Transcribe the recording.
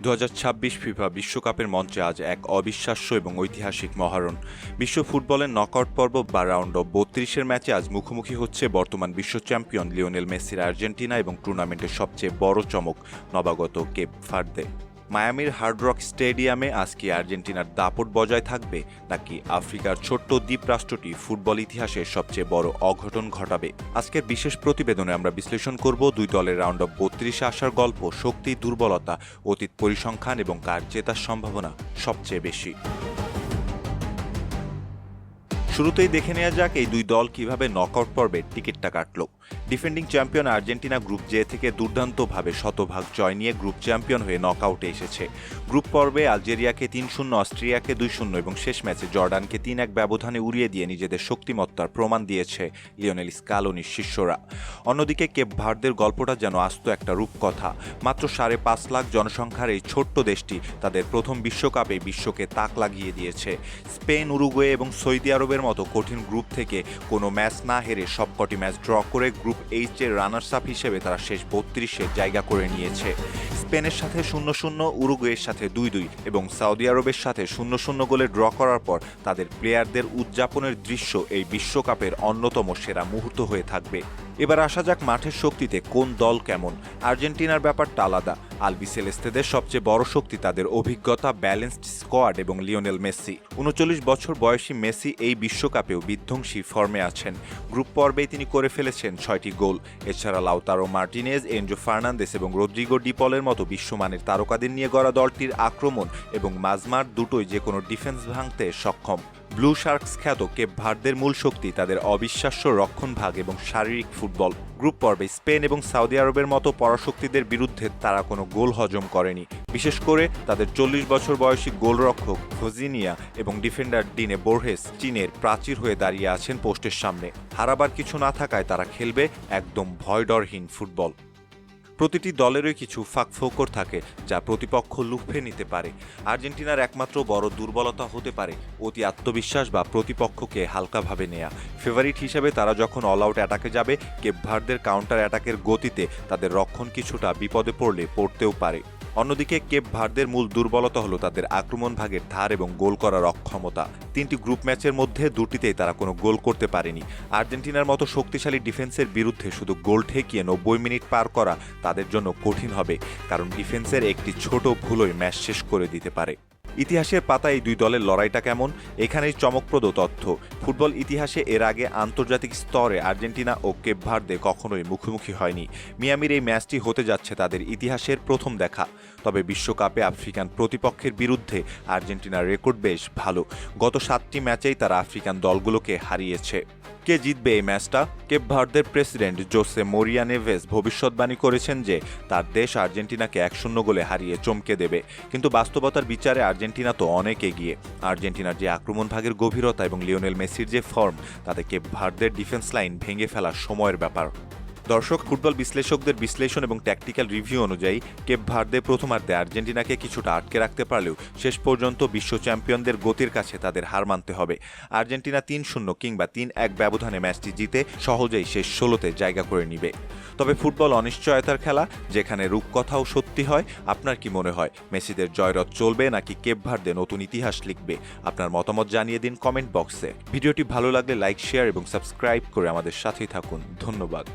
2026 FIFA বিশ্বকাপের মঞ্চে আজ এক অবিশ্বাস্য এবং ঐতিহাসিক মহারণ। বিশ্ব ফুটবলের নকআউট পর্ব বা রাউন্ড অফ 32-এর ম্যাচে আজ মুখোমুখি হচ্ছে বর্তমান বিশ্ব চ্যাম্পিয়ন লিওনেল মেসির আর্জেন্টিনা এবং টুর্নামেন্টের সবচেয়ে বড় চমক নবাগত কেপ ভার্দে। মায়ামির হার্ড রক স্টেডিয়ামে আজ কি আর্জেন্টিনার দাপট বজায় থাকবে, নাকি আফ্রিকার ছোট্ট দ্বীপ রাষ্ট্রটি ফুটবল ইতিহাসের সবচেয়ে বড় অঘটন ঘটাবে? আজকের বিশেষ প্রতিবেদনে আমরা বিশ্লেষণ করব দুই দলের রাউন্ড অফ 32-এ আসার গল্প, শক্তি, দুর্বলতা, অতীত পরিসংখ্যান এবং কার জেতার সম্ভাবনা সবচেয়ে বেশি। শুরুতেই দেখে নেওয়া যাক এই দুই দল কিভাবে নকআউট পর্বের টিকিটটা কাটল। Defending champion Argentina group J থেকে দুর্দান্তভাবে শতভাগ জয় নিয়ে গ্রুপ চ্যাম্পিয়ন হয়ে নকআউটে এসেছে। গ্রুপ পর্বে আলজেরিয়াকে 3-0, অস্ট্রিয়াকে 2-0 এবং শেষ ম্যাচে জর্ডানকে 3-1 ব্যবধানে উড়িয়ে দিয়ে নিজেদের শক্তিমত্তার প্রমাণ দিয়েছে লিওনেল স্কালোনির শিষ্যরা। অন্যদিকে কেপ ভার্দের গল্পটা যেন আস্ত একটা রূপকথা। মাত্র 5.5 লাখ জনসংখ্যার এই ছোট্ট দেশটি তাদের প্রথম বিশ্বকাপে বিশ্বকে তাক লাগিয়ে দিয়েছে। স্পেন, উরুগুয়ে এবং সৌদি আরবের মতো কঠিন গ্রুপ থেকে কোনো ম্যাচ না হেরে সবকটি ম্যাচ ড্র করে গ্রুপ এইচ এর রানার্স আপ হিসেবে তারা শেষ 32-এ জায়গা করে নিয়েছে। স্পেনের সাথে 0-0, উরুগুয়ের সাথে 2-2 এবং সৌদি আরবের সাথে 0-0 গোলে ড্র করার পর তাদের প্লেয়ারদের উদযাপনের দৃশ্য এই বিশ্বকাপের অন্যতম সেরা মুহূর্ত হয়ে থাকবে। এবার আসা যাক মাঠের শক্তিতে কোন দল কেমন। আর্জেন্টিনার ব্যাপারটা আলাদা। আলবিসেলেস্তেদের সবচেয়ে বড় শক্তি তাদের অভিজ্ঞতা, ব্যালেন্সড স্কোয়াড এবং লিওনেল মেসি। 39 বছর বয়সী মেসি এই বিশ্বকাপেও বিধ্বংসী ফর্মে আছেন। গ্রুপ পর্বেই তিনি করে ফেলেছেন 6টি গোল। এছাড়া লাউতারো মার্টিনেজ, এনজো ফার্নান্দেস এবং রদ্রিগো ডিপলের মতো বিশ্বমানের তারকাদের নিয়ে গড়া দলটির আক্রমণ এবং মাঝমাঠ দুটোই যে কোনো ডিফেন্স ভাঙতে সক্ষম। ব্লু শার্কস খ্যাত কেপ ভার্দের মূল শক্তি তাদের অবিশ্বাস্য রক্ষণভাগ এবং শারীরিক ফুটবল। গ্রুপ পর্বে স্পেন এবং সৌদি আরবের মতো পরাশক্তিদের বিরুদ্ধে তারা কোনো গোল হজম করেনি। বিশেষ করে তাদের 40 বছর বয়সী গোলরক্ষক ভজিনিয়া এবং ডিফেন্ডার ডিনে বোর্হেস চীনের প্রাচীর হয়ে দাঁড়িয়ে আছেন পোস্টের সামনে। হারাবার কিছু না থাকায় তারা খেলবে একদম ভয়ডরহীন ফুটবল। প্রতিটি দলেরই কিছু ফাঁকফোকর থাকে যা প্রতিপক্ষ লুফে নিতে পারে। আর্জেন্টিনার একমাত্র বড় দুর্বলতা হতে পারে অতি আত্মবিশ্বাস বা প্রতিপক্ষকে হালকাভাবে নেয়া। ফেভারিট হিসেবে তারা যখন অল আউট অ্যাটাকে যাবে, কেপ ভার্দের কাউন্টার অ্যাটাকের গতিতে তাদের রক্ষণ কিছুটা বিপদে পড়তেও পারে। অন্যদিকে কেপ ভার্দের মূল দুর্বলতা হলো তাদের আক্রমণ ভাগের ধার এবং গোল করার অক্ষমতা। 3টি গ্রুপ ম্যাচের মধ্যে 2টিতেই তারা কোনো গোল করতে পারেনি। আর্জেন্টিনার মতো শক্তিশালী ডিফেন্সের বিরুদ্ধে শুধু গোল ঠেকিয়ে 90 মিনিট পার করা তাদের জন্য কঠিন হবে, কারণ ডিফেন্সের একটি ছোট ভুলই ম্যাচ শেষ করে দিতে পারে। ইতিহাসের পাতায় এই দুই দলের লড়াইটা কেমন, এখানেই চমকপ্রদ তথ্য। ফুটবল ইতিহাসে এর আগে আন্তর্জাতিক স্তরে আর্জেন্টিনা ও কেপ ভার্দে কখনোই মুখোমুখি হয়নি। মিয়ামির এই ম্যাচটি হতে যাচ্ছে তাদের ইতিহাসের প্রথম দেখা। তবে বিশ্বকাপে আফ্রিকান প্রতিপক্ষের বিরুদ্ধে আর্জেন্টিনার রেকর্ড বেশ ভালো। গত 7টি ম্যাচেই তারা আফ্রিকান দলগুলোকে হারিয়েছে। কে জিতবে এই ম্যাচটা? Cape ভার্দের president Jose Moria Neves ভবিষ্যৎবাণী করেছেন যে তার দেশ আর্জেন্টিনাকে 1-0 গোলে হারিয়ে চমকে দেবে। কিন্তু বাস্তবতার বিচারে আর্জেন্টিনা তো অনেক এগিয়ে। আর্জেন্টিনার যে আক্রমণ ভাগের গভীরতা এবং লিওনেল মেসির যে ফর্ম, তাতে কেপ ভার্দের ডিফেন্স লাইন ভেঙে ফেলা সময়ের ব্যাপার। দর্শক, ফুটবল বিশ্লেষকদের বিশ্লেষণ এবং ট্যাকটিক্যাল রিভিউ অনুযায়ী কেপ ভার্দে প্রথমার্ধে আর্জেন্টিনাকে কিছুটা আটকে রাখতে পারলেও শেষ পর্যন্ত বিশ্ব চ্যাম্পিয়নদের গতির কাছে তাদের হার মানতে হবে। আর্জেন্টিনা 3-0 কিংবা 3-1 ব্যবধানে ম্যাচটি জিতে সহজেই শেষ 16তে জায়গা করে নিবে। তবে ফুটবল অনিশ্চয়তার খেলা, যেখানে রূপকথাও সত্যি হয়। আপনার কি মনে হয়, মেসিদের জয়রথ চলবে নাকি কেপ ভার্দে নতুন ইতিহাস লিখবে? আপনার মতামত জানিয়ে দিন কমেন্ট বক্সে। ভিডিওটি ভালো লাগলে লাইক, শেয়ার এবং সাবস্ক্রাইব করে আমাদের সাথেই থাকুন। ধন্যবাদ।